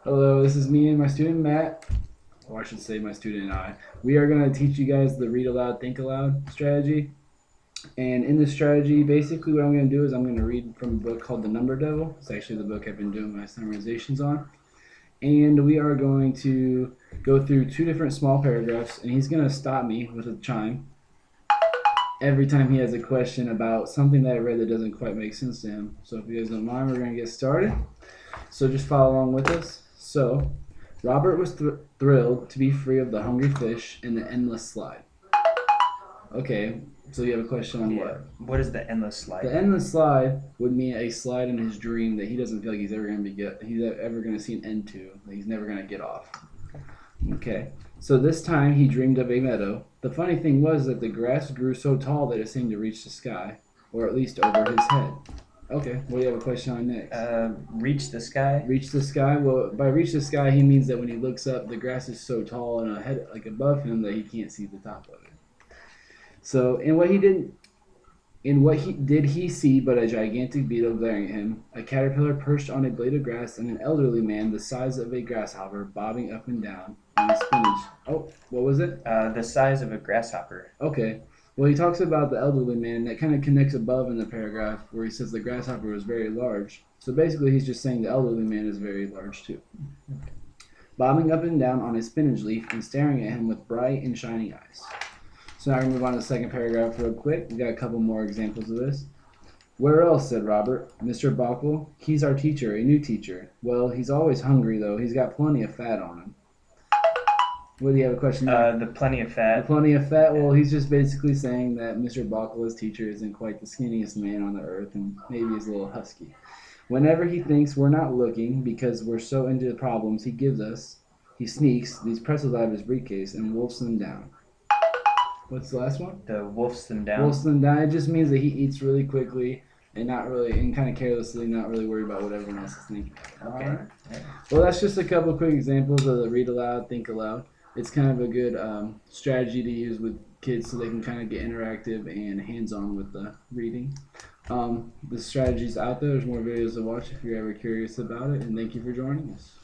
Hello, this is me and my student Matt, or I should say my student and I. We are going to teach you guys the read aloud, think aloud strategy. And in this strategy, basically what I'm going to do is I'm going to read from a book called The Number Devil. It's actually the book I've been doing my summarizations on. And we are going to go through two different small paragraphs, and he's going to stop me with a chime every time he has a question about something that I read that doesn't quite make sense to him. So if you guys don't mind, we're going to get started. So just follow along with us. So, Robert was thrilled to be free of the hungry fish and the endless slide. Okay, so you have a question on what? What is the endless slide? The endless slide would mean a slide in his dream that he doesn't feel like he's ever going to see an end to, that he's never going to get off. Okay, so this time he dreamed of a meadow. The funny thing was that the grass grew so tall that it seemed to reach the sky, or at least over his head. Okay, what do you have a question on next? Reach the sky. Reach the sky? Well, by reach the sky, he means that when he looks up, the grass is so tall and ahead, like above him, that he can't see the top of it. So, in what did he see but a gigantic beetle glaring at him, a caterpillar perched on a blade of grass, and an elderly man the size of a grasshopper bobbing up and down on his spinach. Oh, what was it? The size of a grasshopper. Okay. Well, he talks about the elderly man that kind of connects above in the paragraph where he says the grasshopper was very large. So basically, he's just saying the elderly man is very large too. Bobbing up and down on a spinach leaf and staring at him with bright and shining eyes. So now we move on to the second paragraph real quick. We got a couple more examples of this. Where else, said Robert. Mr. Bockel, he's our teacher, a new teacher. Well, he's always hungry, though. He's got plenty of fat on him. What do you have a question there? The plenty of fat. The plenty of fat? Well, he's just basically saying that Mr. Bockel, his teacher, isn't quite the skinniest man on the earth, and maybe he's a little husky. Whenever he thinks we're not looking because we're so into the problems he gives us, he sneaks these pretzels out of his briefcase and wolfs them down. What's the last one? The wolfs them down. Wolfs them down. It just means that he eats really quickly and kind of carelessly, not really worried about what everyone else is thinking. Okay. All right. Well, that's just a couple quick examples of the read aloud, think aloud. It's kind of a good strategy to use with kids so they can kind of get interactive and hands-on with the reading. The strategy's out there. There's more videos to watch if you're ever curious about it. And thank you for joining us.